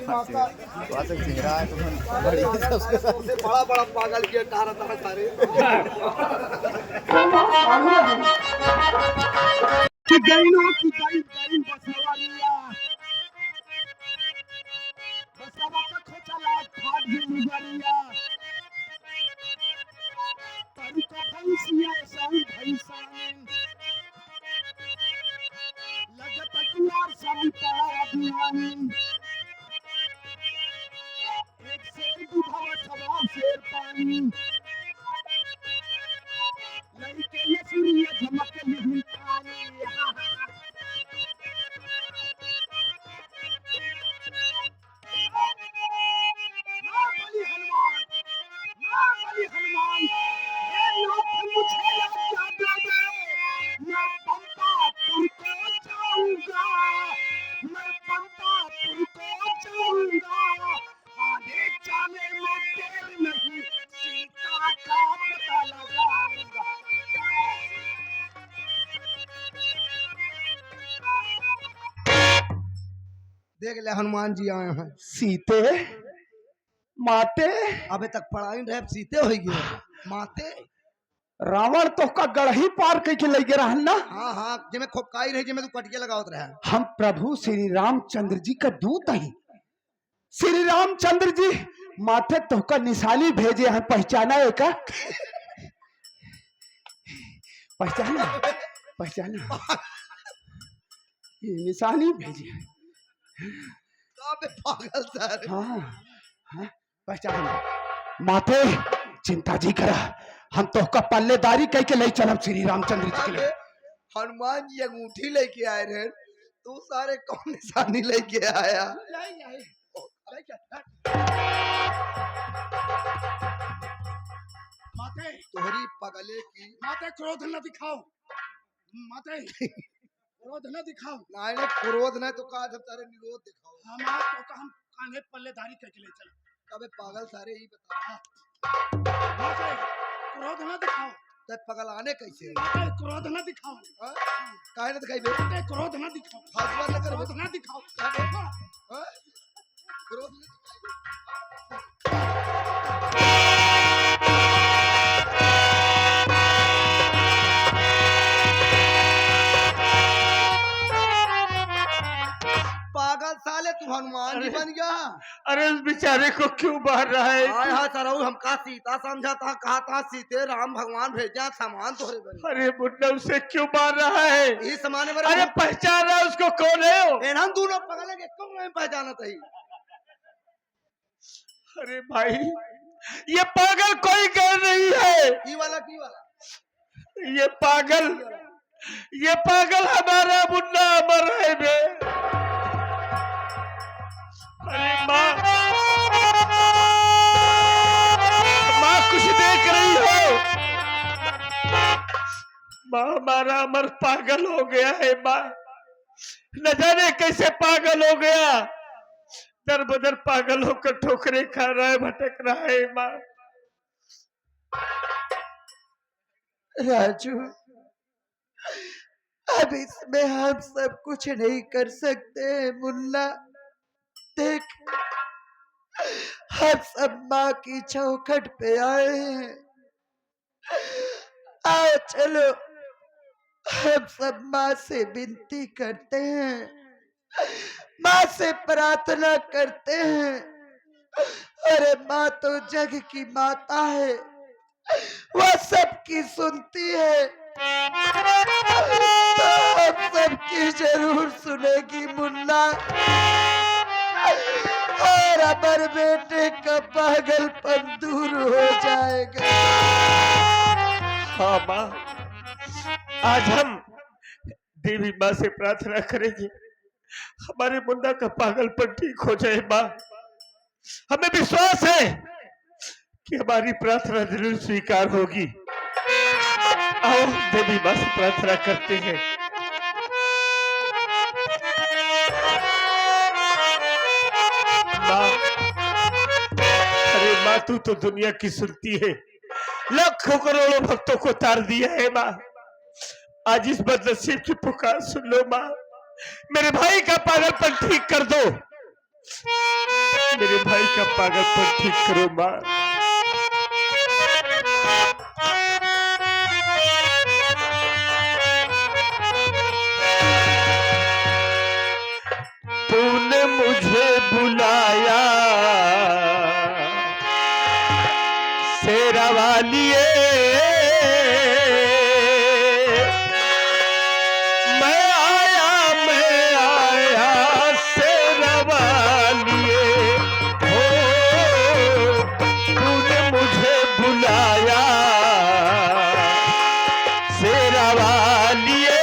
वाचक चेहरा है तो सबसे बड़ा बड़ा पागल किया तारा तारा सारे कि गैनो की गई गई बसवारिया बसवा का खोचला फाड़ भी मुगरिया तरू का भैंसिया साई भैंसाने लगत कुलार साई तारा दीवानी एक शेर दुधावा सवा शेर पानी लड़के ये सूर्य झमक नहीं पानी हनुमान ये लोग मुझे क्या दे मैं पंपापुर को जाऊंगा मैं पंपापुर को जाऊंगा आगे जाने में देर नहीं सीता का पता लगाऊंगा देख ले हनुमान जी आए हैं सीते माते अबे तक पढ़ाई रहे सीते हो गए माते रावण तो का गढ़ही पार करके ले गया रहन ना। हाँ हाँ जिमे खोपकाई रही जिमे तू कटिया लगावत रहा हम प्रभु श्री रामचंद्र जी का दूत हैं। श्री रामचंद्र जी माथे तो का निशानी भेजे हैं पहचाना है का पहचाना पहचाना ये निशानी भेजे पागल सर हाँ हाँ पहचाना माथे चिंता जी करा हम तो का पल्लेदारी कह के ले चलम श्री रामचंद्र जी के लिए। हनुमान जी अंगूठी लेके आए रहे तू सारे कौन निशानी लेके आया माते तोहरी पगले की माते क्रोध न दिखाओ माते क्रोध न दिखाओ नाइने क्रोध न तो का जब तारे निरोध दिखाओ हम तो का हम कान्हे पल्लेदारी करके ले चल अबे पागल सारे ही बता माते क्रोध न दिखाओ तब पगल आने कैसे माते क्रोध न दिखाओ काहे न दिखाई बे माते क्रोध न दिखाओ हाथ न कर क्रोध न दिखाओ क्रोध न दिखाई पागल साले तू हनुमान जी बन गया। अरे उस बेचारे को क्यों मार रहा है हाय हाय तरऊ हम का सीता समझा था कहा था सीते राम भगवान भेजा सामान तोरे बन अरे मुन्ना उसे क्यों मार रहा है ये समाने में अरे पहचान रहा उसको कौन है वो? हम दोनों पगल के कौन नहीं पहचाना था अरे भाई ये पागल कोई कर नहीं है की वाला ये पागल हमारा मुन्ना अमर है बे। अरे माँ कुछ देख रही हो माँ हमारा अमर पागल हो गया है माँ न जाने कैसे पागल हो गया दर बदर पागल होकर ठोकरे खा रहा है भटक रहा है माँ। राजू अब इसमें हम सब कुछ नहीं कर सकते मुन्ना देख हम सब माँ की चौखट पे आए हैं आओ चलो हम सब माँ से विनती करते हैं माँ से प्रार्थना करते हैं। अरे माँ तो जग की माता है वह सबकी सुनती है तो हम सबकी जरूर सुनेगी मुन्ना और अमर बेटे का पागलपन दूर हो जाएगा। हाँ माँ आज हम देवी माँ से प्रार्थना करेंगे हमारे मुन्ना का पागलपन ठीक हो जाए माँ। हमें विश्वास है कि हमारी प्रार्थना जरूर स्वीकार होगी। आओ देवी माँ से प्रार्थना करते हैं। माँ अरे माँ तू तो दुनिया की सुनती है लाखों करोड़ों भक्तों को तार दिया है माँ आज इस बदनसीब की पुकार सुन लो माँ मेरे भाई का पागलपन ठीक कर दो। मेरे भाई का पागलपन ठीक करो माँ। तूने मुझे बुलाया शेरा वालिए, मैं आया शेरा वालिए। हो तूने मुझे बुलाया शेरा वालिए,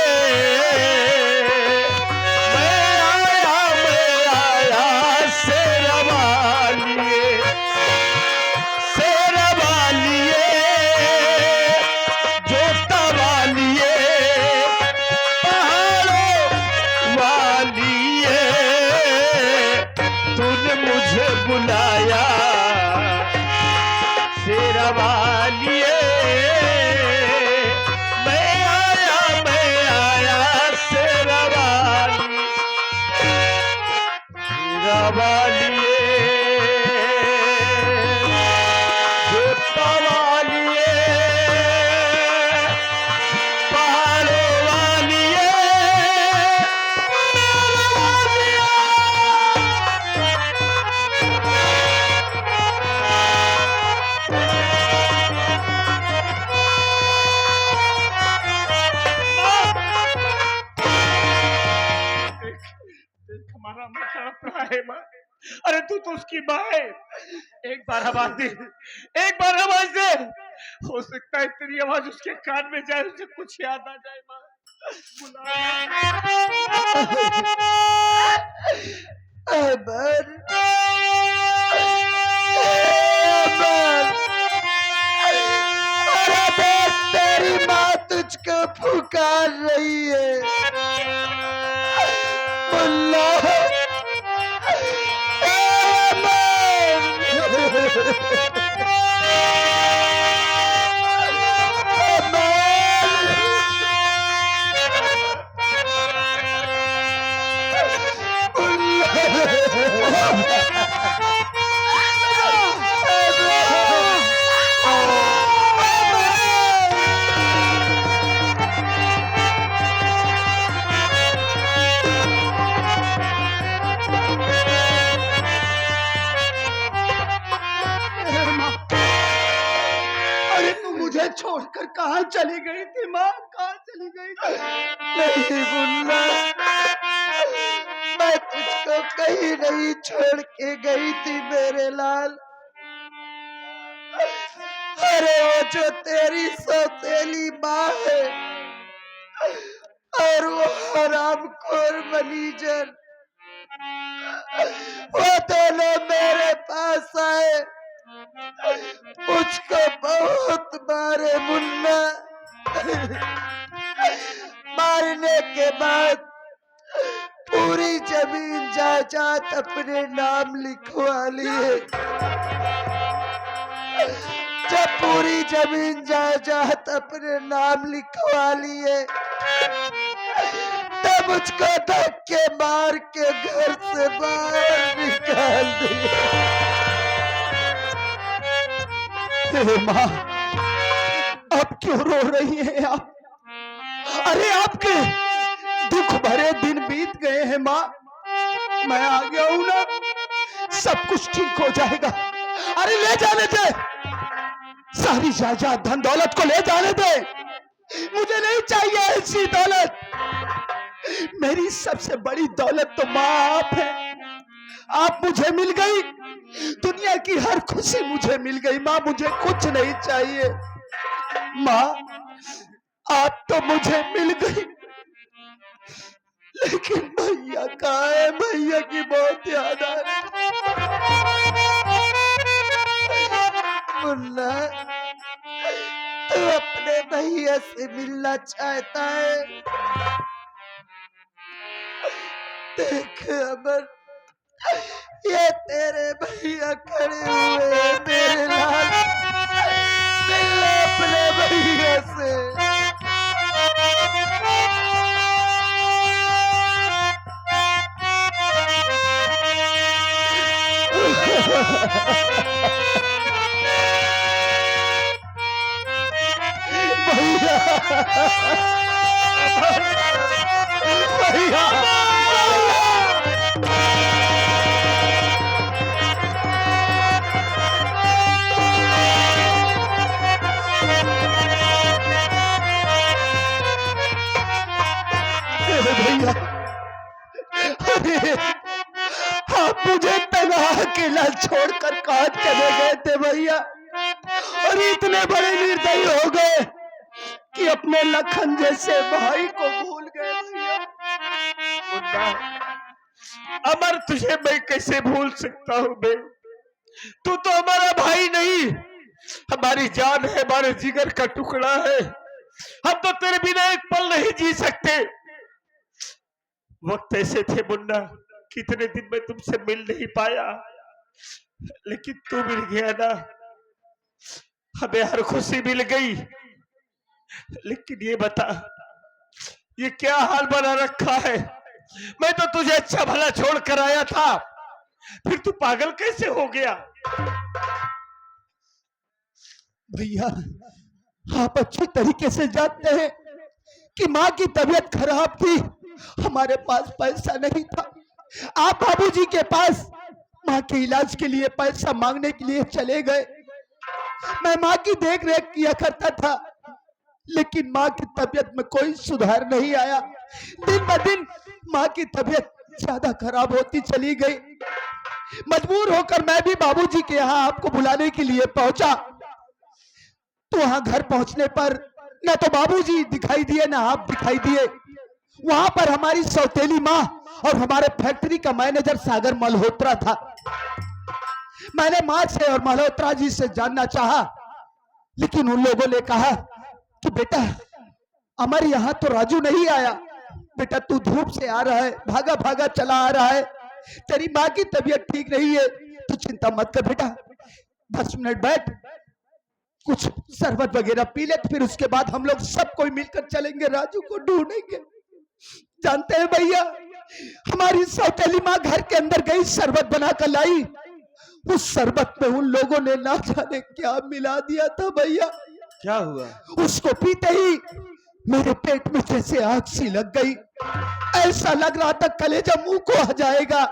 बुलाया शेरा वालिए, मैं आया शेरा वालिए, शेरा वालिए, जोता वालिए, पहाड़ों वालिए, हमारा माँ तड़प रहा है माँ। अरे तू तो उसकी माँ है। एक बार आवाज दे, एक बार आवाज दे। हो सकता है तेरी आवाज उसके कान में जाए, उसे कुछ याद आ जाए माँ। अमर, अरे देख तेरी माँ तुझको पुकार रही है। मुल्ला, छोड़कर कहाँ चली गई थी माँ? कहाँ चली गई थी? नहीं मुन्ना, मैं तुझको कहीं नहीं छोड़ के गई थी मेरे लाल। अरे वो जो तेरी सौतेली माँ है और वो हरामखोर मनीजर, वो दोनों मेरे पास आए, मुझको बहुत मारे मुन्ना। मारने के बाद पूरी जमीन जायदाद अपने नाम लिखवा लिए। जब पूरी जमीन जायदाद अपने नाम लिखवा लिए तब मुझको धक्के मार के घर से बाहर निकाल दिया। माँ, अब क्यों रो रही हैं आप? अरे आपके दुख भरे दिन बीत गए हैं माँ। मैं आ गया हूं ना, सब कुछ ठीक हो जाएगा। अरे ले जाने दे, सारी जायदाद धन दौलत को ले जाने दे। मुझे नहीं चाहिए ऐसी दौलत। मेरी सबसे बड़ी दौलत तो माँ आप है। आप मुझे मिल गई, दुनिया की हर खुशी मुझे मिल गई माँ। मुझे कुछ नहीं चाहिए माँ, आप तो मुझे मिल गई, लेकिन भैया कहाँ है? भैया की बहुत याद आ रही। मुन्ना, तू अपने भैया से मिलना चाहता है? देख अमर, ये तेरे भैया खड़े हुए हैं मेरे लाल। मिल ले अपने भैया से। भैया भैया अरे भैया, अरे आप मुझे तनहा अकेला छोड़कर कहाँ चले गए थे भैया, और इतने बड़े निर्दयी हो गए कि अपने लखन जैसे भाई को भूल गए भैया। मुन्ना, अमर तुझे मैं कैसे भूल सकता हूँ बे? तू तो हमारा भाई नहीं, हमारी जान है, हमारे जिगर का टुकड़ा है। हम तो तेरे बिना एक पल नहीं जी सकते। वक्त ऐसे थे मुन्ना, कितने दिन में तुमसे मिल नहीं पाया, लेकिन तू मिल गया ना, हमें हर खुशी मिल गई। लेकिन ये बता, ये क्या हाल बना रखा है? मैं तो तुझे अच्छा भला छोड़ कर आया था, फिर तू पागल कैसे हो गया? भैया, आप अच्छी तरीके से जानते हैं कि माँ की तबीयत खराब थी, हमारे पास पैसा नहीं था। आप बाबूजी के पास माँ के इलाज के लिए पैसा मांगने के लिए चले गए। मैं माँ की देख रेख किया करता था, लेकिन माँ की तबीयत में कोई सुधार नहीं आया। दिन ब दिन माँ की तबीयत ज्यादा खराब होती चली गई। मजबूर होकर मैं भी बाबूजी के यहाँ आपको बुलाने के लिए पहुंचा, तो वहां घर पहुंचने पर न तो बाबूजी दिखाई दिए न आप दिखाई दिए। वहां पर हमारी सौतेली माँ और हमारे फैक्ट्री का मैनेजर सागर मल्होत्रा था। मैंने माँ से और मल्होत्रा जी से जानना चाहा, लेकिन उन लोगों ने कहा कि बेटा अमर यहाँ तो राजू नहीं आया, बेटा तू धूप से आ रहा है, भागा भागा चला आ रहा है, तेरी माँ की तबीयत ठीक नहीं है, तू चिंता मत कर बेटा, 10 मिनट बैठ, कुछ शरबत वगैरह पी ले, फिर उसके बाद हम लोग सब कोई मिलकर चलेंगे, राजू को ढूंढेंगे। जानते हैं भैया, हमारी सौतेली माँ घर के अंदर गई, शरबत बनाकर लाई। उस शरबत में उन लोगों ने ना जाने क्या मिला दिया था भैया। क्या हुआ? उसको पीते ही मेरे पेट में जैसे आग सी लग गई, ऐसा लग रहा था कलेजा मुंह को आ जाएगा।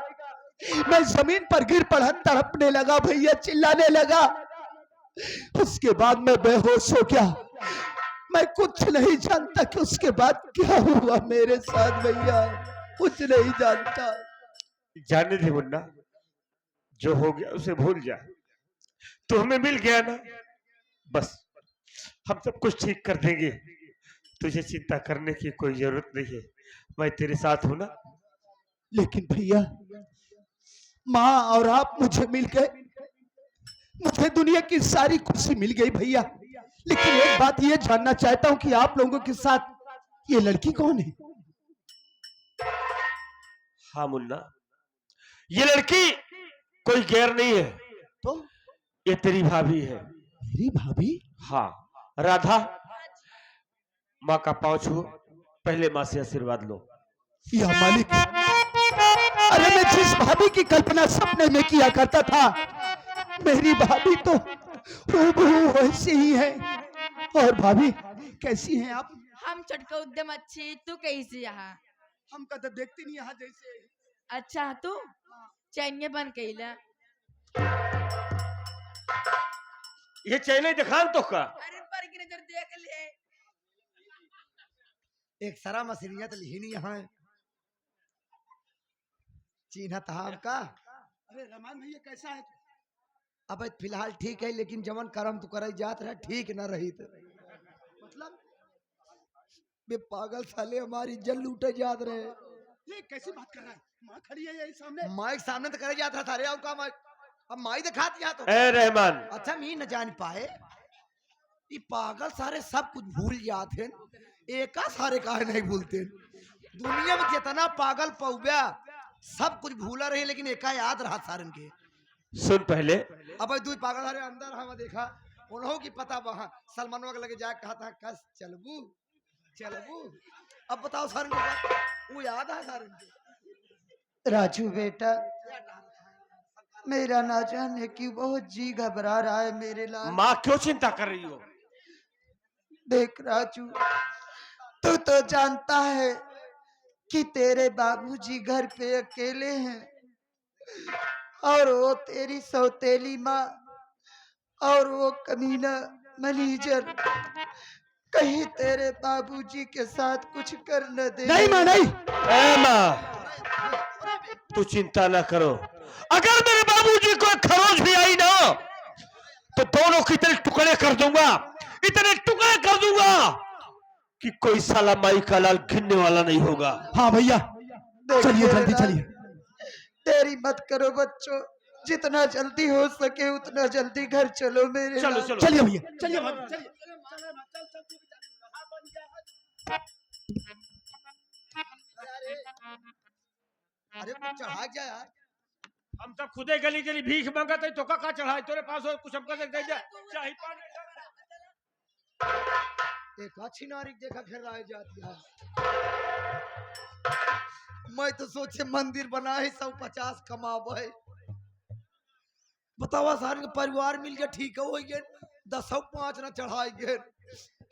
मैं जमीन पर गिर पड़ा, तड़पने लगा भैया, चिल्लाने लगा। उसके बाद मैं बेहोश हो गया। मैं कुछ नहीं जानता कि उसके बाद क्या हुआ मेरे साथ भैया, कुछ नहीं जानता। जाने दे मुन्ना, जो हो गया उसे भूल जा। तो हमें मिल गया ना, बस हम सब कुछ ठीक कर देंगे, तुझे चिंता करने की कोई जरूरत नहीं है, मैं तेरे साथ हूं ना। लेकिन भैया, माँ और आप मुझे मिल गए, मुझे दुनिया की सारी खुशी मिल गई भैया। लेकिन एक बात ये जानना चाहता हूँ कि आप लोगों के साथ ये लड़की कौन है? हाँ मुन्ना, ये लड़की कोई गैर नहीं है, तो ये तेरी भाभी है। मेरी भाभी? हाँ राधा, माँ का पांव छुओ, पहले माँ से आशीर्वाद लो। या मालिक, अरे मैं जिस भाभी की कल्पना सपने में किया करता था, मेरी भाभी तो हूबहू वैसी ही है। और भाभी कैसी हैं आप? हम चटका उद्यम अच्छी, तू कैसी यहाँ? हम का तो देखते नहीं यहाँ जैसे। अच्छा तू चैनिया बन कैला? ये चैनल दिखान तो का अरे पर की नजर देख ले। एक सारा मशीनिया तो लिही नहीं यहाँ चिन्ह हम का। अरे रमान भैया कैसा है? अब फिलहाल ठीक है, लेकिन जवन कर्म तू करे जात रहा ठीक न रही तो मतलब बे पागल साले हमारी जल लूटे जात रहे। ये कैसी बात कर रहा है? माँ खड़ी है यही सामने। माइक सामने तो करे जात रहा था रे, अब का माइक अब माई दिखात जा तो। ए रहमान, अच्छा मी न जान पाए, ये पागल सारे सब कुछ भूल जाते, एका सारे काहे नहीं भूलते। दुनिया में जितना पागल पौब्या सब कुछ भूला रहे, लेकिन एका याद रहा सारन के। सुन पहले, अब दू पागल सारे अंदर हम देखा उन्हों की पता वहां सलमानवा के लगे जाके कहा था कस चलबू चलबू। अब बताओ सारन के वो याद है सारन के। राजू बेटा, मेरा ना जाने क्यों बहुत जी घबरा रहा है मेरे लाल। माँ क्यों चिंता कर रही हो? देख राजू, तू तो जानता है कि तेरे बाबूजी घर पे अकेले हैं और वो तेरी सौतेली माँ और वो कमीना मैनेजर कहीं तेरे बाबूजी के साथ कुछ कर न दे। नहीं माँ नहीं। ए माँ, तू चिंता ना करो। अगर मेरे बाबूजी को एक खरोच भी आई ना तो दोनों के इतने टुकड़े कर दूंगा, इतने टुकड़े कर दूंगा कि कोई साला माई का लाल गिनने वाला नहीं होगा। हाँ भैया देख चलिए मेरे जल्दी लाल, चलिए। देरी मत करो बच्चों, जितना जल्दी हो सके उतना जल्दी घर चलो मेरे चलो लाल। चलो चलिए भैया चलिए भाभी, चलिए। अरे कुछ चढ़ा जा यार। हम तो खुदे गली गली भीख मांगते तो का चढ़ाए तेरे पास और कुछ हमका दे दे चाहे पानी। एक अच्छी नारी देखा घर आए जाती है। मैं तो सोचे मंदिर बनाए 150 कमावे। बतावा सारे के परिवार मिल के ठीक हो गए 10-5 न चढ़ाई गए।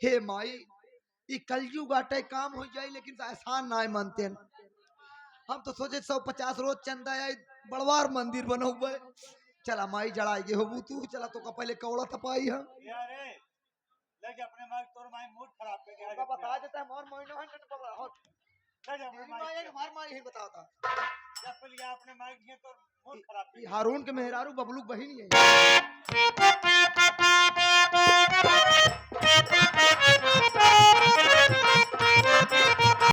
हे माई ये कलयुग आटे काम हो जाए लेकिन तो एहसान ना मानते हैं। हम तो सोचे 150 रोज चंदा आए बड़वार मंदिर बनो हुए। चला माई जड़ाई गे हो तू चला तो का पहले कौड़ा तपाई है लेके अपने माइक तोर माइक मूड खराब कर गया का बता देता है मोर महीनों है न पकड़ा हो लेके अपने माइक मार मार ही बताता। जब पहले गया अपने माइक है तो मूड खराब कर ये हारून के मेहरारू बबलू बहिनी है।